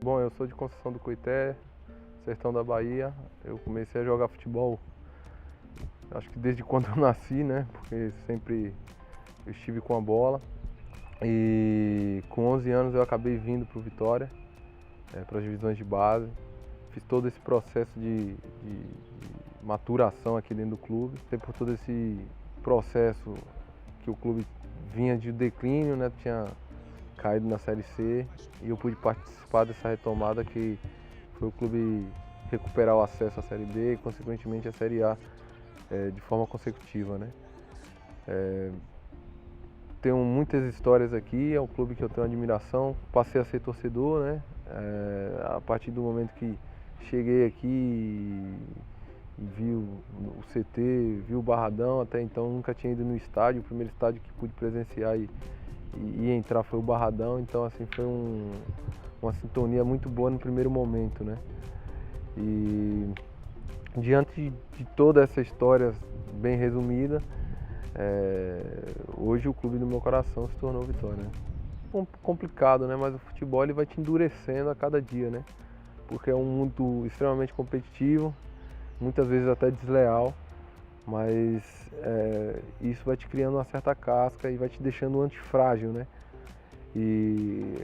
Bom, eu sou de Conceição do Coité, sertão da Bahia. Eu comecei a jogar futebol, acho que desde quando eu nasci, né? Porque sempre eu estive com a bola. E com 11 anos eu acabei vindo para o Vitória, para as divisões de base. Fiz todo esse processo de maturação aqui dentro do clube. Sempre por todo esse processo que o clube vinha de declínio, né? Tinha caído na Série C e eu pude participar dessa retomada que foi o clube recuperar o acesso à Série B e consequentemente à Série A de forma consecutiva, né? Tenho muitas histórias aqui, é um clube que eu tenho admiração, passei a ser torcedor, né? A partir do momento que cheguei aqui e vi o CT, vi o Barradão, até então nunca tinha ido no estádio, o primeiro estádio que pude presenciar e entrar foi o Barradão, então assim foi uma sintonia muito boa no primeiro momento, né? E diante de toda essa história bem resumida, hoje o clube do meu coração se tornou Vitória. Complicado, né? Mas o futebol ele vai te endurecendo a cada dia, né? Porque é um mundo extremamente competitivo, muitas vezes até desleal, mas isso vai te criando uma certa casca e vai te deixando antifrágil, né? E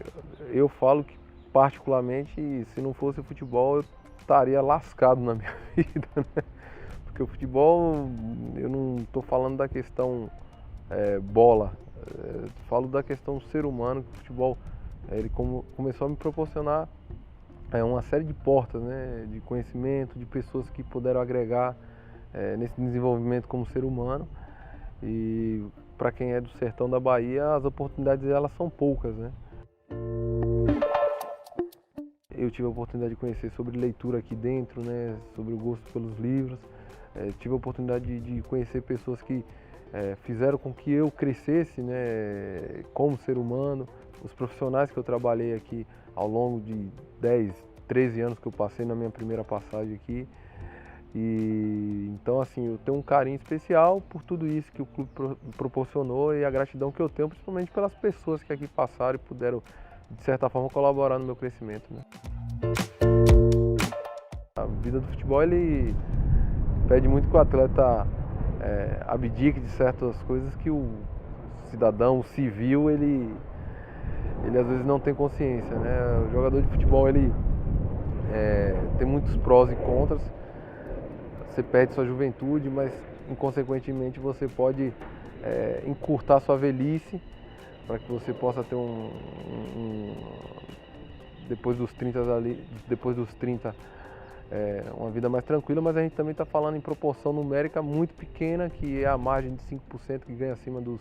eu falo que particularmente, se não fosse o futebol, eu estaria lascado na minha vida, né? Porque o futebol, eu não estou falando da questão bola, falo da questão ser humano, que o futebol ele começou a me proporcionar uma série de portas, né, de conhecimento, de pessoas que puderam agregar nesse desenvolvimento como ser humano. E para quem é do sertão da Bahia, as oportunidades elas são poucas, né? Eu tive a oportunidade de conhecer sobre leitura aqui dentro, né, sobre o gosto pelos livros. Tive a oportunidade de conhecer pessoas que fizeram com que eu crescesse, né, como ser humano. Os profissionais que eu trabalhei aqui ao longo de 10, 13 anos que eu passei na minha primeira passagem aqui. E então assim, eu tenho um carinho especial por tudo isso que o clube proporcionou e a gratidão que eu tenho principalmente pelas pessoas que aqui passaram e puderam de certa forma colaborar no meu crescimento, né? A vida do futebol ele pede muito que o atleta abdique de certas coisas que o cidadão, o civil, ele às vezes não tem consciência, né? O jogador de futebol ele tem muitos prós e contras. Você perde sua juventude, mas inconsequentemente você pode encurtar sua velhice para que você possa ter depois dos 30 uma vida mais tranquila, mas a gente também está falando em proporção numérica muito pequena, que é a margem de 5% que ganha acima dos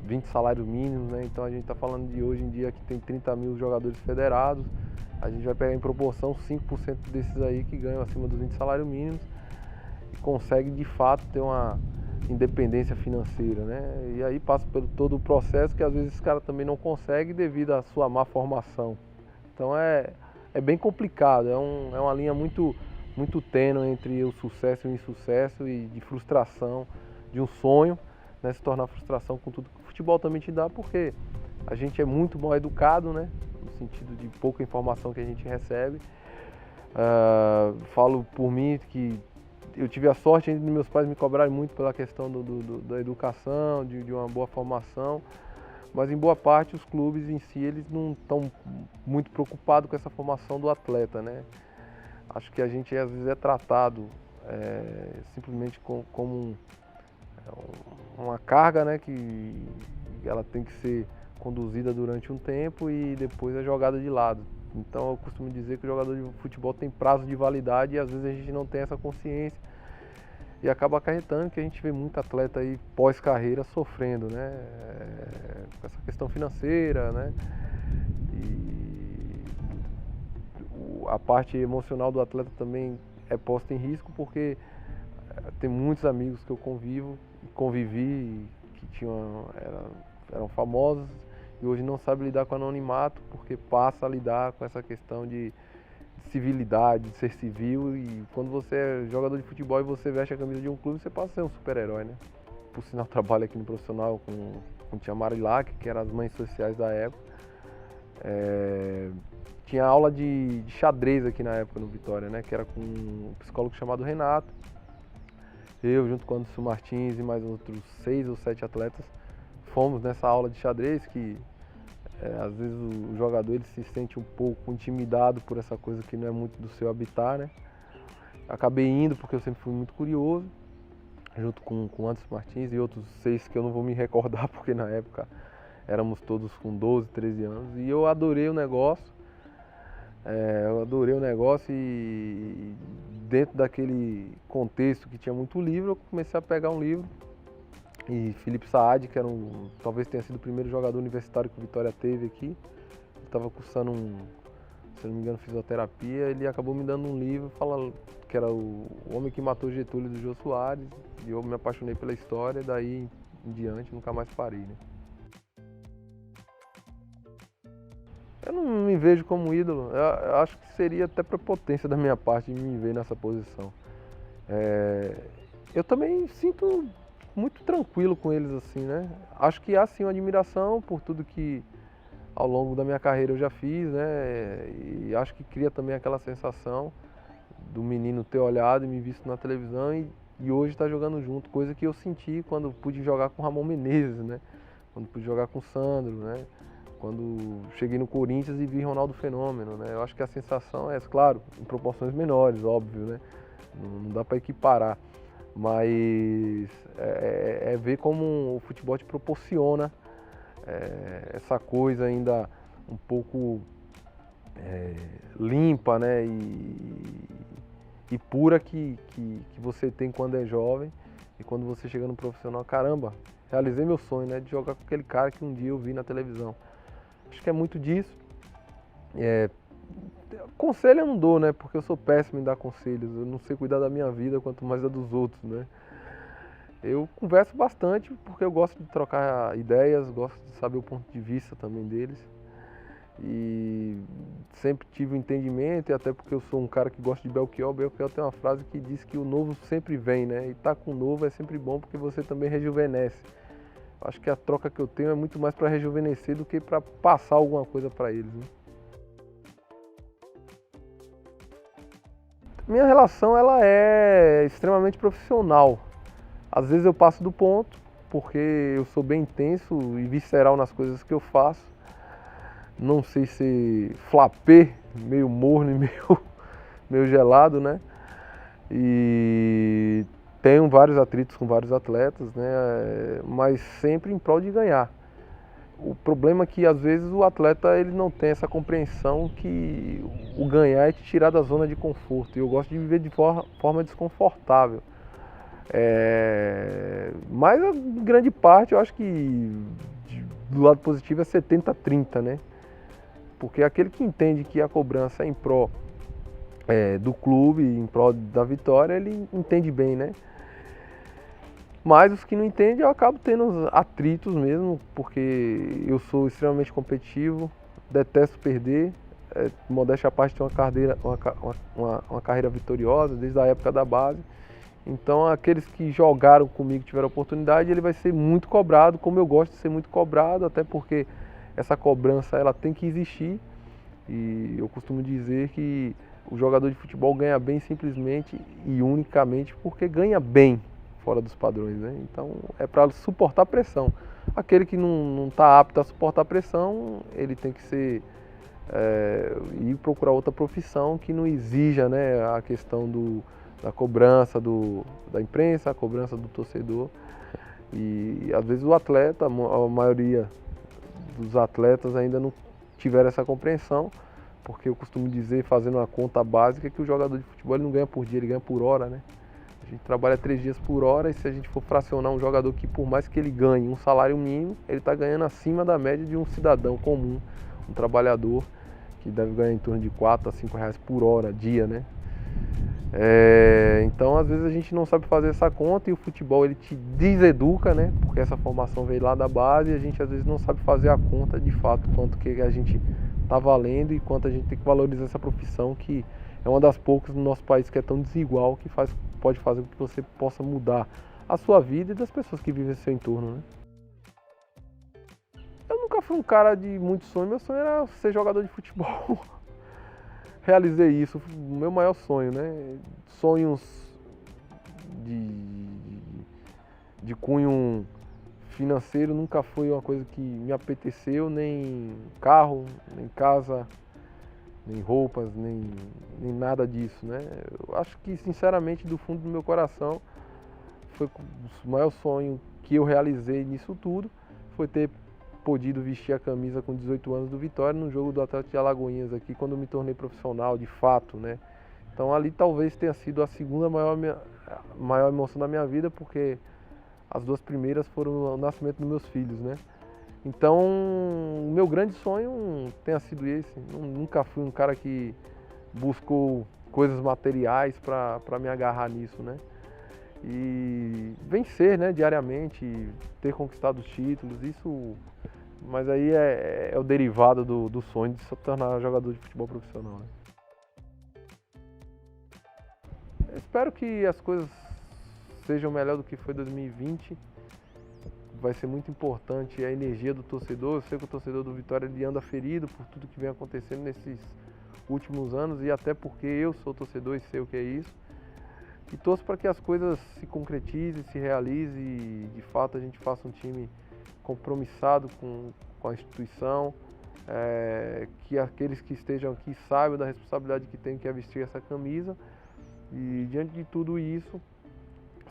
20 salários mínimos, né? Então a gente está falando de hoje em dia que tem 30 mil jogadores federados, a gente vai pegar em proporção 5% desses aí que ganham acima dos 20 salários mínimos e consegue de fato ter uma independência financeira, né? E aí passa por todo o processo que às vezes esse cara também não consegue devido à sua má formação. Então é bem complicado, é uma linha muito tênue entre o sucesso e o insucesso e de frustração de um sonho, né, se tornar frustração com tudo que o futebol também te dá, porque a gente é muito mal educado, né, no sentido de pouca informação que a gente recebe. Falo por mim que eu tive a sorte de meus pais me cobrarem muito pela questão da educação, de uma boa formação, mas em boa parte os clubes em si eles não estão muito preocupados com essa formação do atleta, né? Acho que a gente às vezes é tratado simplesmente como uma carga, né, que ela tem que ser conduzida durante um tempo e depois é jogada de lado. Então eu costumo dizer que o jogador de futebol tem prazo de validade e às vezes a gente não tem essa consciência e acaba acarretando que a gente vê muito atleta aí pós-carreira sofrendo, né, com essa questão financeira, né, e a parte emocional do atleta também é posta em risco porque tem muitos amigos que eu convivi, que eram famosos e hoje não sabem lidar com anonimato porque passa a lidar com essa questão de civilidade, de ser civil, e quando você é jogador de futebol e você veste a camisa de um clube, você passa a ser um super-herói, né? por sinal trabalha aqui no profissional com tia Marilac, que eram as mães sociais da época. Tinha aula de xadrez aqui na época no Vitória, né? Que era com um psicólogo chamado Renato. Eu, junto com o Anderson Martins e mais outros 6 ou 7 atletas, fomos nessa aula de xadrez que às vezes o jogador ele se sente um pouco intimidado por essa coisa que não é muito do seu habitat, né? Acabei indo porque eu sempre fui muito curioso, junto com o Anderson Martins e outros 6 que eu não vou me recordar porque na época éramos todos com 12, 13 anos e eu adorei o negócio. E dentro daquele contexto que tinha muito livro, eu comecei a pegar um livro e Felipe Saad, que era talvez tenha sido o primeiro jogador universitário que o Vitória teve aqui, eu estava cursando se não me engano, fisioterapia, ele acabou me dando um livro falando que era o Homem que Matou Getúlio, do Jô Soares, e eu me apaixonei pela história, daí em diante nunca mais parei, né? Eu não me vejo como ídolo, eu acho que seria até prepotência da minha parte de me ver nessa posição. Eu também sinto muito tranquilo com eles assim, né? Acho que há sim uma admiração por tudo que ao longo da minha carreira eu já fiz, né? E acho que cria também aquela sensação do menino ter olhado e me visto na televisão e hoje estar jogando junto, coisa que eu senti quando pude jogar com o Ramon Menezes, né? Quando pude jogar com o Sandro, né? Quando cheguei no Corinthians e vi Ronaldo Fenômeno, né? Eu acho que a sensação é, claro, em proporções menores, óbvio, né? Não dá para equiparar, mas é ver como o futebol te proporciona essa coisa ainda um pouco limpa, né? E pura que você tem quando é jovem e quando você chega no profissional, caramba, realizei meu sonho, né? De jogar com aquele cara que um dia eu vi na televisão. Acho que é muito disso. Conselho eu não dou, né? Porque eu sou péssimo em dar conselhos. Eu não sei cuidar da minha vida, quanto mais da dos outros, né? Eu converso bastante porque eu gosto de trocar ideias, gosto de saber o ponto de vista também deles. E sempre tive um entendimento, e até porque eu sou um cara que gosta de Belchior. Belchior tem uma frase que diz que o novo sempre vem, né? E estar com o novo é sempre bom porque você também rejuvenesce. Acho que a troca que eu tenho é muito mais para rejuvenescer do que para passar alguma coisa para eles, né? Minha relação ela é extremamente profissional. Às vezes eu passo do ponto, porque eu sou bem intenso e visceral nas coisas que eu faço. Não sei se flapê, meio morno e meio gelado, né? E tenho vários atritos com vários atletas, né? Mas sempre em prol de ganhar. O problema é que às vezes o atleta ele não tem essa compreensão que o ganhar é te tirar da zona de conforto. E eu gosto de viver de forma desconfortável. Mas a grande parte eu acho que do lado positivo é 70-30, né? Porque aquele que entende que a cobrança é em prol do clube, em prol da vitória, ele entende bem, né? Mas os que não entendem, eu acabo tendo atritos mesmo, porque eu sou extremamente competitivo, detesto perder. Modéstia à parte, tenho uma carreira vitoriosa desde a época da base. Então, aqueles que jogaram comigo, tiveram oportunidade, ele vai ser muito cobrado, como eu gosto de ser muito cobrado, até porque essa cobrança ela tem que existir. E eu costumo dizer que o jogador de futebol ganha bem simplesmente e unicamente porque ganha bem fora dos padrões, né? Então é para suportar pressão. Aquele que não está apto a suportar pressão, ele tem que ir procurar outra profissão que não exija, né, a questão da cobrança da imprensa, a cobrança do torcedor. E às vezes o atleta, a maioria dos atletas ainda não tiveram essa compreensão, porque eu costumo dizer, fazendo uma conta básica, que o jogador de futebol ele não ganha por dia, ele ganha por hora, né? A gente trabalha 3 dias por hora e se a gente for fracionar um jogador que por mais que ele ganhe um salário mínimo, ele está ganhando acima da média de um cidadão comum, um trabalhador que deve ganhar em torno de 4 a 5 reais por hora, dia, né? Então às vezes a gente não sabe fazer essa conta e o futebol ele te deseduca, né? Porque essa formação veio lá da base e a gente às vezes não sabe fazer a conta de fato quanto que a gente está valendo e quanto a gente tem que valorizar essa profissão, que é uma das poucas no nosso país que é tão desigual, que pode fazer com que você possa mudar a sua vida e das pessoas que vivem em seu entorno, né? Eu nunca fui um cara de muito sonho, meu sonho era ser jogador de futebol. Realizei isso, o meu maior sonho, né? Sonhos de, de cunho financeiro nunca foi uma coisa que me apeteceu, nem carro, nem casa, nem roupas, nem nada disso, né? Eu acho que, sinceramente, do fundo do meu coração, foi o maior sonho que eu realizei nisso tudo, foi ter podido vestir a camisa com 18 anos do Vitória no jogo do Atlético de Alagoinhas aqui, quando eu me tornei profissional, de fato, né? Então ali talvez tenha sido a segunda maior emoção da minha vida, porque as duas primeiras foram o nascimento dos meus filhos, né? Então, o meu grande sonho tenha sido esse. Nunca fui um cara que buscou coisas materiais para me agarrar nisso, né? E vencer, né, diariamente, ter conquistado os títulos, isso... Mas aí é o derivado do sonho de se tornar jogador de futebol profissional, né? Eu espero que as coisas sejam melhor do que foi 2020. Vai ser muito importante a energia do torcedor. Eu sei que o torcedor do Vitória ele anda ferido por tudo que vem acontecendo nesses últimos anos, e até porque eu sou torcedor e sei o que é isso. E torço para que as coisas se concretizem, se realizem e de fato a gente faça um time compromissado com a instituição, que aqueles que estejam aqui saibam da responsabilidade que tem, que é vestir essa camisa, e diante de tudo isso,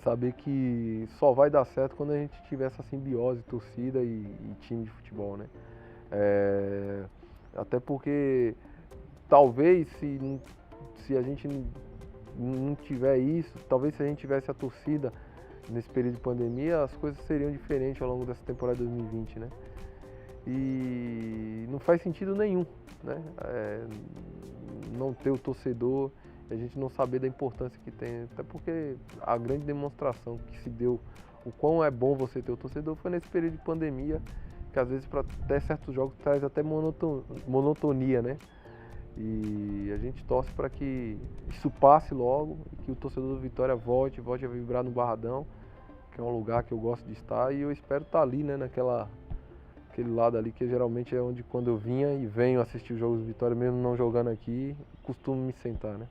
saber que só vai dar certo quando a gente tiver essa simbiose, torcida e time de futebol, né? Até porque talvez se a gente não tiver isso, talvez se a gente tivesse a torcida nesse período de pandemia, as coisas seriam diferentes ao longo dessa temporada de 2020, né? E não faz sentido nenhum, né? Não ter o torcedor, a gente não saber da importância que tem, até porque a grande demonstração que se deu, o quão é bom você ter o torcedor, foi nesse período de pandemia, que às vezes para até certos jogos traz até monotonia, né? E a gente torce para que isso passe logo e que o torcedor do Vitória volte a vibrar no Barradão, que é um lugar que eu gosto de estar, e eu espero estar ali, né, aquele lado ali, que geralmente é onde, quando eu vinha e venho assistir os jogos do Vitória, mesmo não jogando aqui, costumo me sentar, né?